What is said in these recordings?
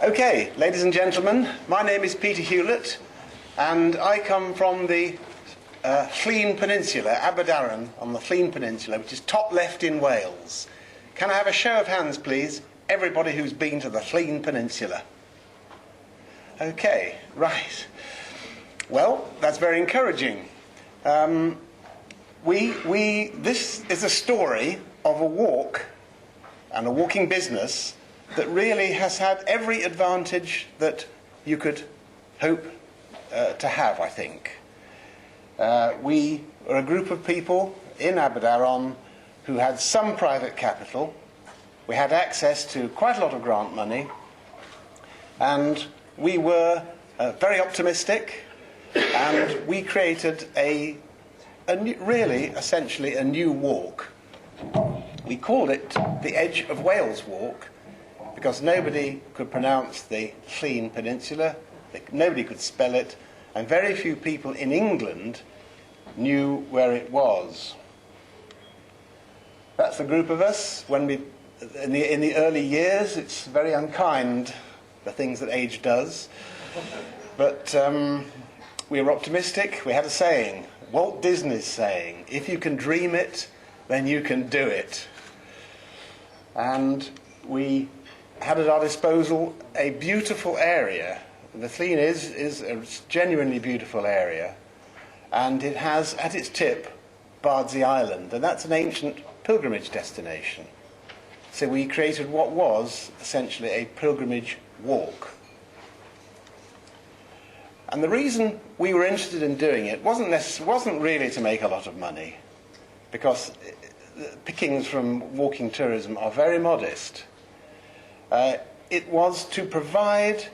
Okay, ladies and gentlemen, my name is Peter Hewlett, and I come from the Llŷn Peninsula, Aberdaron on the Llŷn Peninsula, which is top left in Wales. Can I have a show of hands, please? Everybody who's been to the Llŷn Peninsula. Okay, right. Well, that's very encouraging. This is a story of a walk and a walking business that really has had every advantage that you could hope to have, I think. We are a group of people in Aberdaron who had some private capital. We had access to quite a lot of grant money, and we were very optimistic, and we created essentially a new walk. We called it the Edge of Wales Walk, because nobody could pronounce the Llŷn Peninsula, nobody could spell it, and very few people in England knew where it was. That's the group of us. In the early years, it's very unkind, the things that age does. But we were optimistic. We had a saying, Walt Disney's saying, if you can dream it, then you can do it. And we had at our disposal a beautiful area. The Llŷn is a genuinely beautiful area, and it has at its tip Bardsey Island, and that's an ancient pilgrimage destination. So we created what was essentially a pilgrimage walk. And the reason we were interested in doing it wasn't really to make a lot of money, because pickings from walking tourism are very modest. It was to provide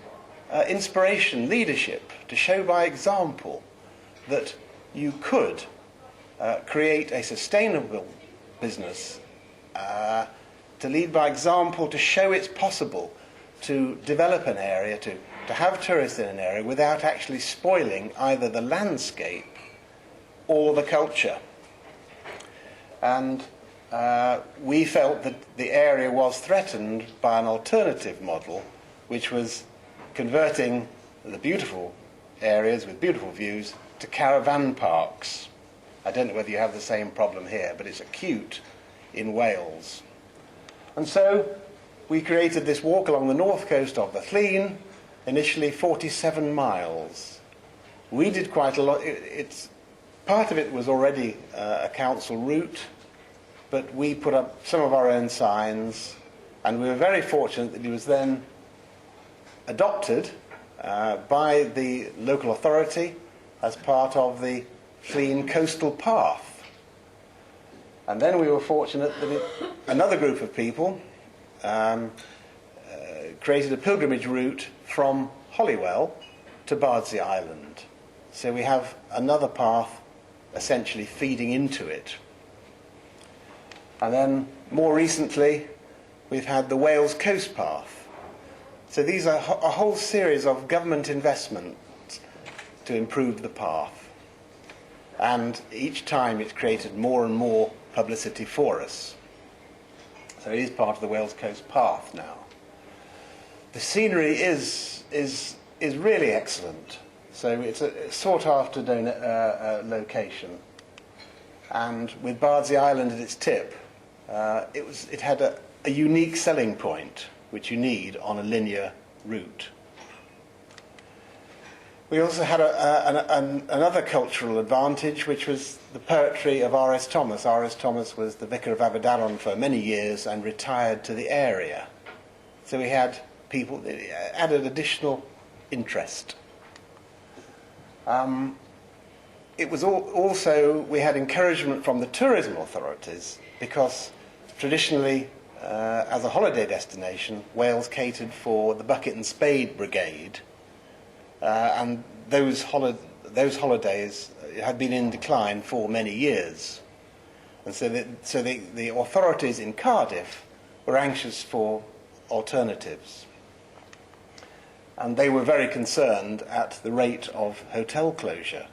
inspiration, leadership, to show by example that you could create a sustainable business, to lead by example, to show it's possible to develop an area, to have tourists in an area without actually spoiling either the landscape or the culture. And we felt that the area was threatened by an alternative model, which was converting the beautiful areas with beautiful views to caravan parks. I don't know whether you have the same problem here, but it's acute in Wales. And so we created this walk along the north coast of the Llŷn, initially 47 miles. We did quite a lot. Part of it was already a council route, but we put up some of our own signs, and we were very fortunate that it was then adopted by the local authority as part of the Llŷn Coastal Path. And then we were fortunate that another group of people created a pilgrimage route from Holywell to Bardsey Island. So we have another path essentially feeding into it. And then more recently, we've had the Wales Coast Path. So these are a whole series of government investments to improve the path. And each time it's created more and more publicity for us. So it is part of the Wales Coast Path now. The scenery is really excellent. So it's a sought-after location. And with Bardsey Island at its tip, it had a unique selling point, which you need on a linear route. We also had another cultural advantage, which was the poetry of R.S. Thomas. R.S. Thomas was the vicar of Aberdaron for many years and retired to the area. So we had people, it added additional interest. It was also, we had encouragement from the tourism authorities, because traditionally, as a holiday destination, Wales catered for the Bucket and Spade Brigade, and those holidays had been in decline for many years. And so the authorities in Cardiff were anxious for alternatives. And they were very concerned at the rate of hotel closure,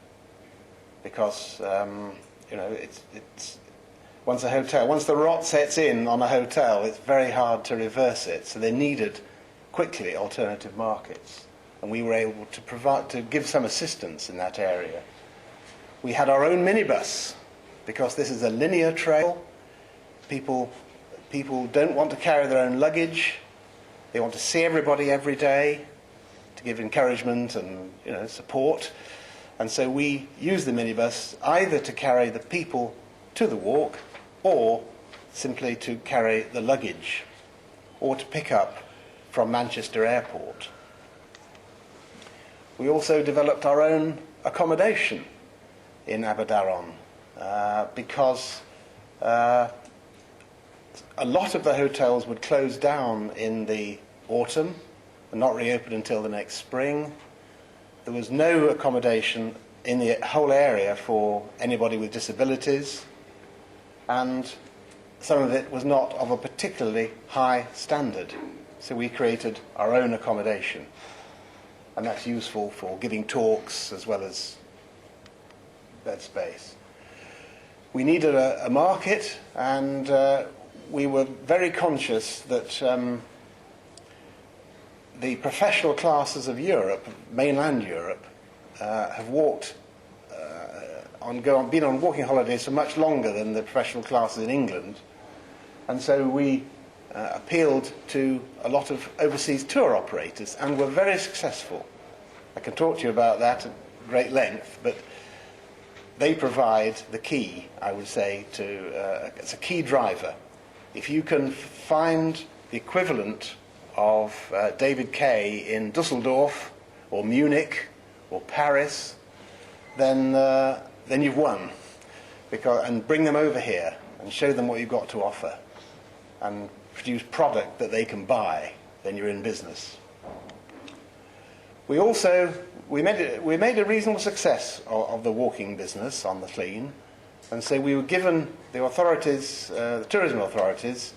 because it's once the rot sets in on a hotel, it's very hard to reverse it. So they needed quickly alternative markets, and we were able to give some assistance in that area. We had our own minibus, because this is a linear trail. People don't want to carry their own luggage. They want to see everybody every day to give encouragement and support. And so we use the minibus either to carry the people to the walk, or simply to carry the luggage, or to pick up from Manchester Airport. We also developed our own accommodation in Aberdaron because a lot of the hotels would close down in the autumn and not reopen until the next spring. There was no accommodation in the whole area for anybody with disabilities, and some of it was not of a particularly high standard. So we created our own accommodation, and that's useful for giving talks as well as bed space. We needed a market, and we were very conscious that the professional classes of Europe, mainland Europe, have been on walking holidays for much longer than the professional classes in England, and so we appealed to a lot of overseas tour operators, and were very successful. I can talk to you about that at great length, but they provide the key, I would say, it's a key driver. If you can find the equivalent of David Kay in Dusseldorf or Munich or Paris, then you've won. And bring them over here and show them what you've got to offer, and produce product that they can buy, then you're in business. We made a reasonable success of the walking business on the Clean, and so we were given the authorities, the tourism authorities,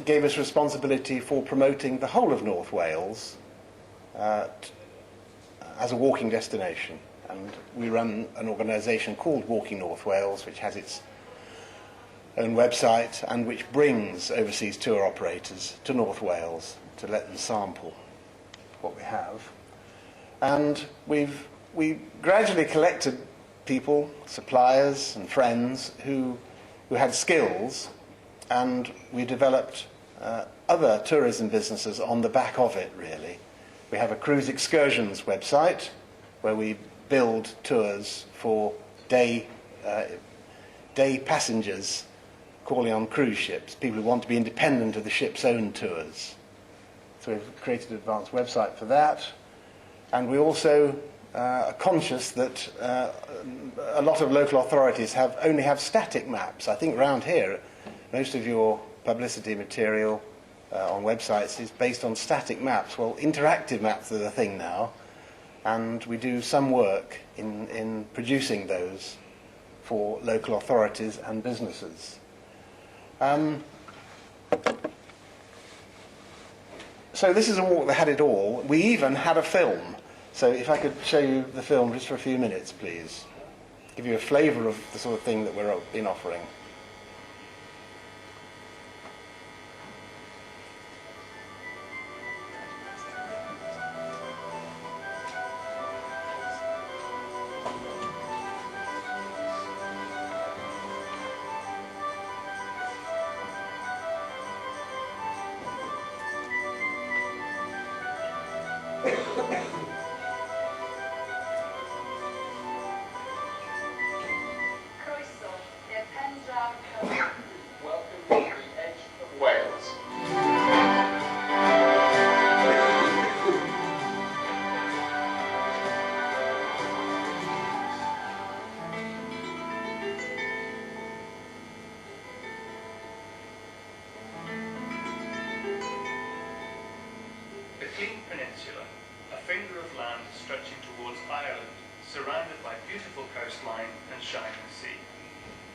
gave us responsibility for promoting the whole of North Wales as a walking destination. And we run an organisation called Walking North Wales, which has its own website and which brings overseas tour operators to North Wales to let them sample what we have. And we gradually collected people, suppliers and friends who had skills, and we developed other tourism businesses on the back of it, really. We have a cruise excursions website where we build tours for day passengers calling on cruise ships, people who want to be independent of the ship's own tours. So we've created an advanced website for that. And we also are conscious that a lot of local authorities only have static maps. I think around here, most of your publicity material on websites is based on static maps. Well, interactive maps are the thing now, and we do some work in producing those for local authorities and businesses. So this is a walk that had it all. We even had a film. So if I could show you the film just for a few minutes, please. Give you a flavour of the sort of thing that we're been offering. Surrounded by beautiful coastline and shining sea.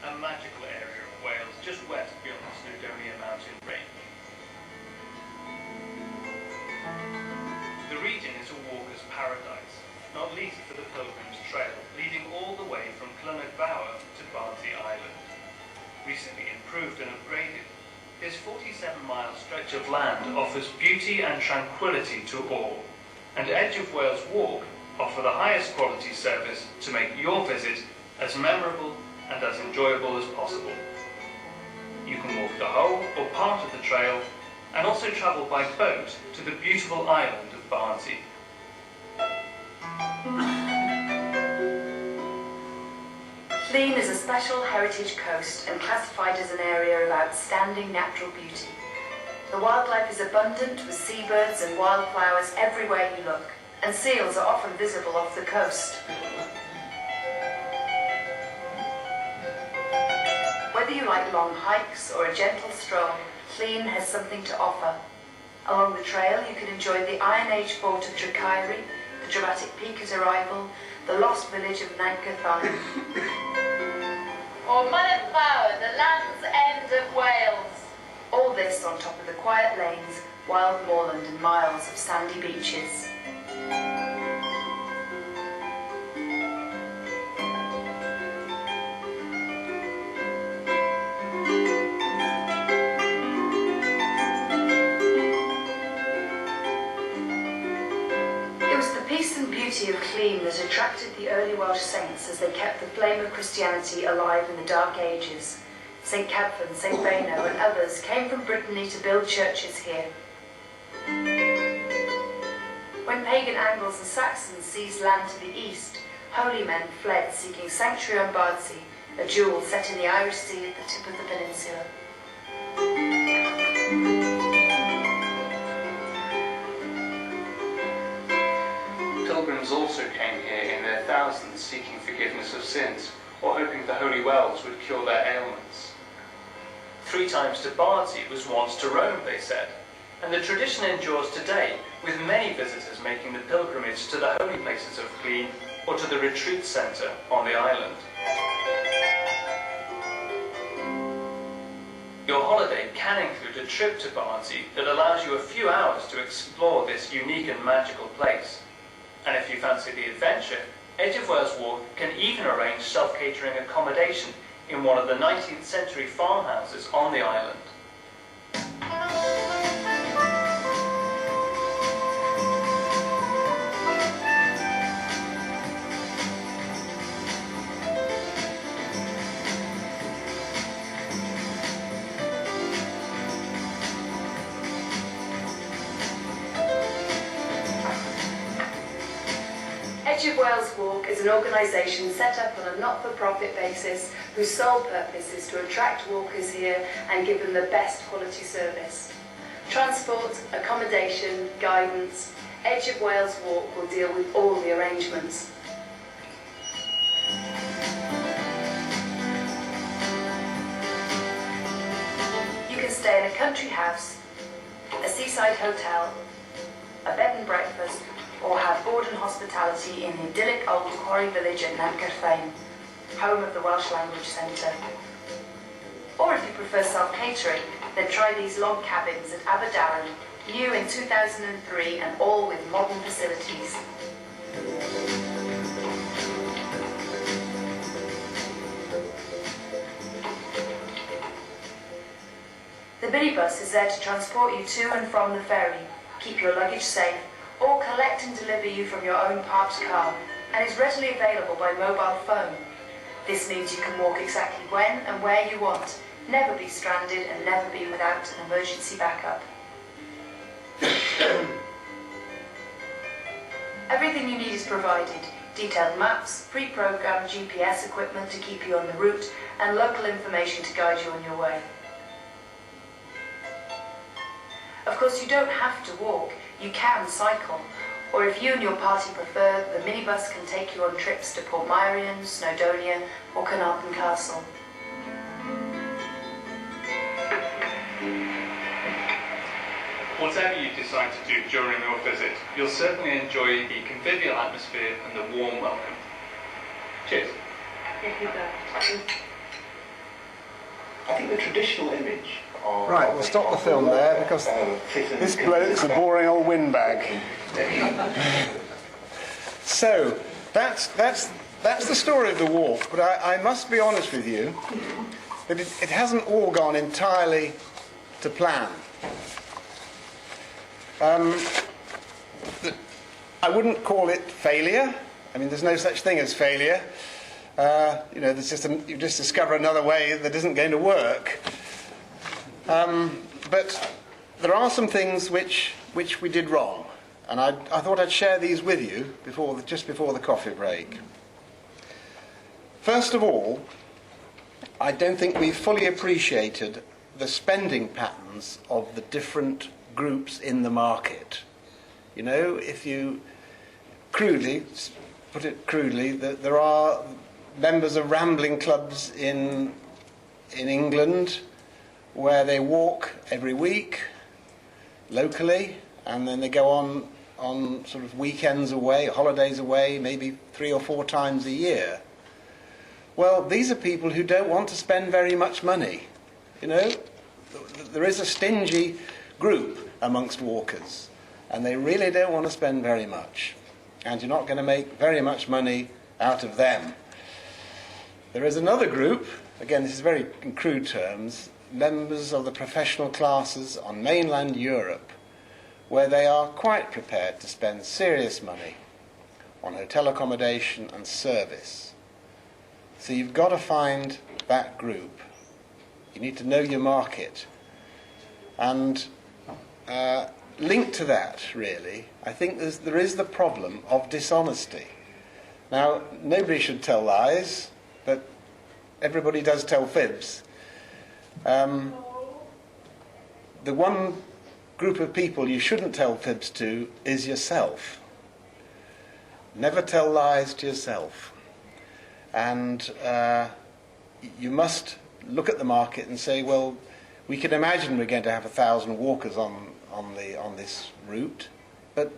A magical area of Wales just west beyond the Snowdonia mountain range. The region is a walker's paradise, not least for the Pilgrim's Trail, leading all the way from Clonagh Bower to Bardsey Island. Recently improved and upgraded, This 47-mile stretch of land offers beauty and tranquility to all, and Edge of Wales Walk offer the highest quality service to make your visit as memorable and as enjoyable as possible. You can walk the whole or part of the trail and also travel by boat to the beautiful island of Barnsley. Llŷn is a special heritage coast and classified as an area of outstanding natural beauty. The wildlife is abundant with seabirds and wildflowers everywhere you look, and seals are often visible off the coast. Whether you like long hikes or a gentle stroll, Llŷn has something to offer. Along the trail you can enjoy the Iron Age fort of Trecairi, the dramatic peak at Arrival, the lost village of Nant Gwrthauyn. Or Mynyddow, the Land's End of Wales. All this on top of the quiet lanes, wild moorland and miles of sandy beaches. Of Llŷn that attracted the early Welsh saints as they kept the flame of Christianity alive in the Dark Ages. St Cadfan, St Beuno and others came from Brittany to build churches here. When pagan Angles and Saxons seized land to the east, holy men fled seeking sanctuary on Bardsey, a jewel set in the Irish Sea at the tip of the peninsula. Pilgrims also came here in their thousands seeking forgiveness of sins or hoping the holy wells would cure their ailments. 3 times to Bardsey was once to Rome, they said, and the tradition endures today, with many visitors making the pilgrimage to the holy places of Llŷn or to the retreat centre on the island. Your holiday can include a trip to Bardsey that allows you a few hours to explore this unique and magical place. And if you fancy the adventure, Edge of Wales Walk can even arrange self-catering accommodation in one of the 19th century farmhouses on the island. Edge of Wales Walk is an organisation set up on a not-for-profit basis whose sole purpose is to attract walkers here and give them the best quality service. Transport, accommodation, guidance, Edge of Wales Walk will deal with all the arrangements. You can stay in a country house, a seaside hotel, a bed and breakfast, or have board and hospitality in the idyllic old quarry village at Nant Gwrthauyn, home of the Welsh Language Centre. Or if you prefer self-catering, then try these log cabins at Aberdaron, new in 2003 and all with modern facilities. The minibus is there to transport you to and from the ferry, keep your luggage safe, or collect and deliver you from your own parked car, and is readily available by mobile phone. This means you can walk exactly when and where you want, never be stranded and never be without an emergency backup. Everything you need is provided: detailed maps, pre-programmed GPS equipment to keep you on the route, and local information to guide you on your way. Of course, you don't have to walk. You can cycle, or if you and your party prefer, the minibus can take you on trips to Portmeirion, Snowdonia or Carnarvon Castle. Whatever you decide to do during your visit, you'll certainly enjoy the convivial atmosphere and the warm welcome. Cheers. I think the traditional image of... Right, we'll stop the film there because this bloke's a boring old windbag. So, that's the story of the walk, but I must be honest with you that it hasn't all gone entirely to plan. I wouldn't call it failure. I mean, there's no such thing as failure. There's you just discover another way that isn't going to work. But there are some things which we did wrong, and I thought I'd share these with you just before the coffee break. First of all, I don't think we fully appreciated the spending patterns of the different groups in the market. You know, if you put it crudely, that there are members of rambling clubs in England where they walk every week locally, and then they go on sort of weekends away, holidays away, maybe 3 or 4 times a year. Well, these are people who don't want to spend very much money. You know, there is a stingy group amongst walkers, and they really don't want to spend very much. And you're not going to make very much money out of them. There is another group, again, this is very in crude terms, members of the professional classes on mainland Europe, where they are quite prepared to spend serious money on hotel accommodation and service. So you've got to find that group. You need to know your market. And linked to that, really, I think there is the problem of dishonesty. Now, nobody should tell lies, but everybody does tell fibs. The one group of people you shouldn't tell fibs to is yourself. Never tell lies to yourself. And you must look at the market and say, well, we can imagine we're going to have 1,000 walkers on this route, but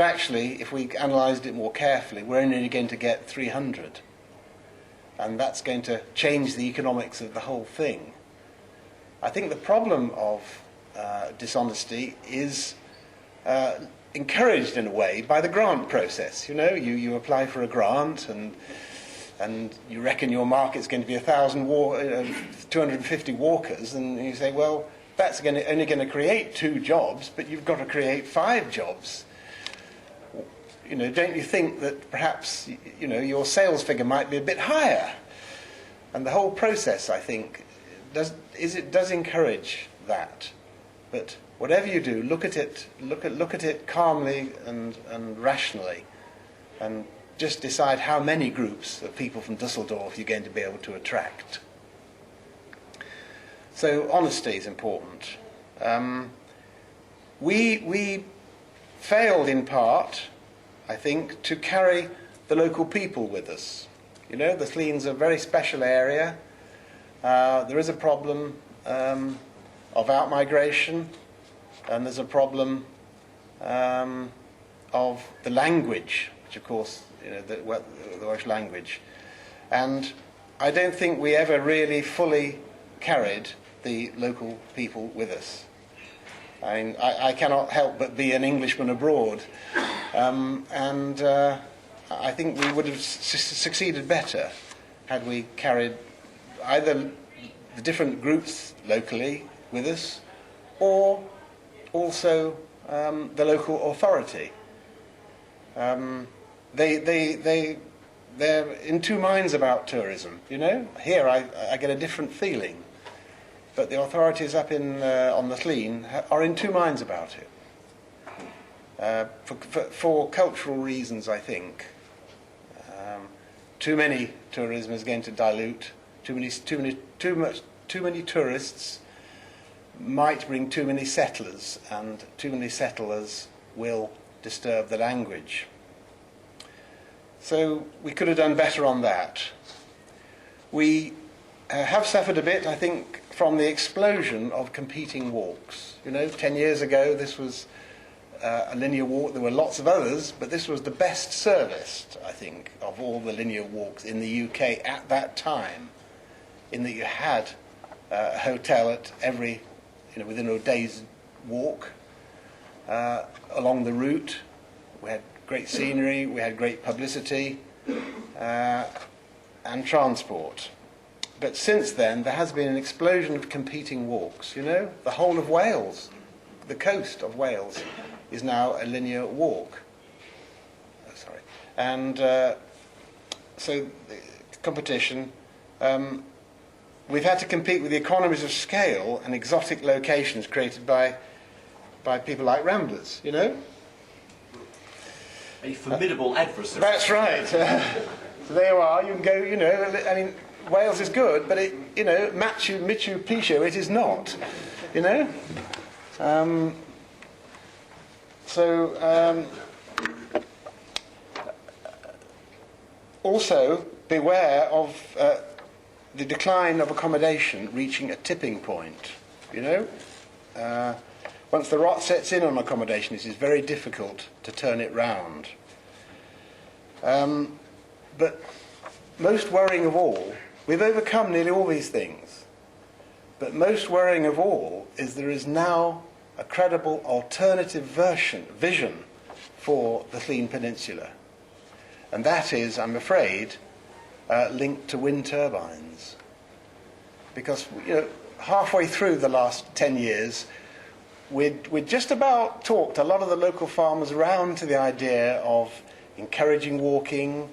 actually, if we analysed it more carefully, we're only going to get 300, and that's going to change the economics of the whole thing. I think the problem of dishonesty is encouraged in a way by the grant process. You know, you apply for a grant and you reckon your market's going to be 250 walkers, and you say, well, that's only going to create 2 jobs, but you've got to create 5 jobs. You know, don't you think that perhaps, you know, your sales figure might be a bit higher? And the whole process, I think, does encourage that. But whatever you do, look at it calmly and rationally, and just decide how many groups of people from Dusseldorf you're going to be able to attract. So honesty is important. We failed in part, I think, to carry the local people with us. You know, the Sleen's a very special area. There is a problem of outmigration, and there's a problem of the language, which of course, you know, the Welsh language. And I don't think we ever really fully carried the local people with us. I mean, I cannot help but be an Englishman abroad, and I think we would have succeeded better had we carried either the different groups locally with us, or also the local authority. They're in 2 minds about tourism. You know, here I get a different feeling. But the authorities up on the Sleen are in 2 minds about it. For cultural reasons, I think. Too many tourism is going to dilute. Too many tourists might bring too many settlers, and too many settlers will disturb the language. So we could have done better on that. We have suffered a bit, I think, from the explosion of competing walks. You know, 10 years ago this was a linear walk. There were lots of others, but this was the best serviced, I think, of all the linear walks in the UK at that time, in that you had a hotel at every, you know, within a day's walk along the route. We had great scenery, we had great publicity, and transport. but since then, there has been an explosion of competing walks. You know, the whole of Wales, the coast of Wales, is now a linear walk. Oh, sorry. And so, competition. We've had to compete with the economies of scale and exotic locations created by people like Ramblers, you know? A formidable adversary. That's right. So there you are. You can go, you know, I mean, Wales is good, but it, you know, Machu Picchu, it is not, you know? Also, beware of the decline of accommodation reaching a tipping point, you know? Once the rot sets in on accommodation, it is very difficult to turn it round. But most worrying of all, we've overcome nearly all these things, but most worrying of all is there is now a credible alternative vision for the Llŷn Peninsula. And that is, I'm afraid, linked to wind turbines. Because, you know, halfway through the last 10 years, we'd just about talked a lot of the local farmers around to the idea of encouraging walking,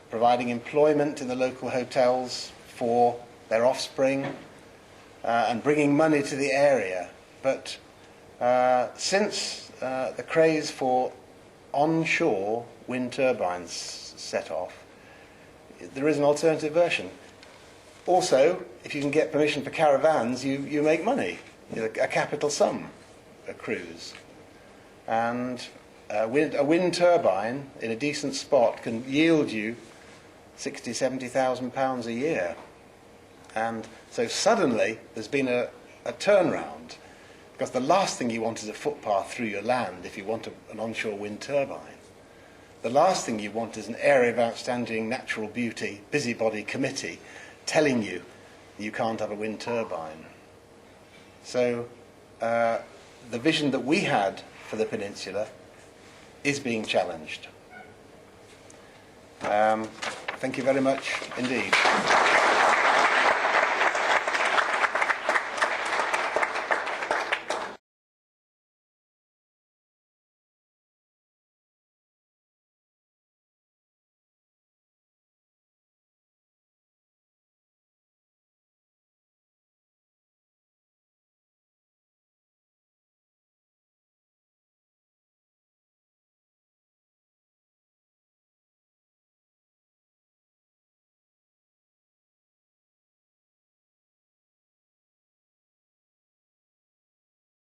providing employment in the local hotels for their offspring, and bringing money to the area. But since the craze for onshore wind turbines set off, there is an alternative version. Also, if you can get permission for caravans, you make money. A capital sum accrues. And a wind turbine in a decent spot can yield you £60,000, £70,000 a year. And so suddenly there's been a turnaround, because the last thing you want is a footpath through your land if you want an onshore wind turbine. The last thing you want is an area of outstanding natural beauty busybody committee telling you you can't have a wind turbine. So the vision that we had for the peninsula is being challenged. Thank you very much indeed.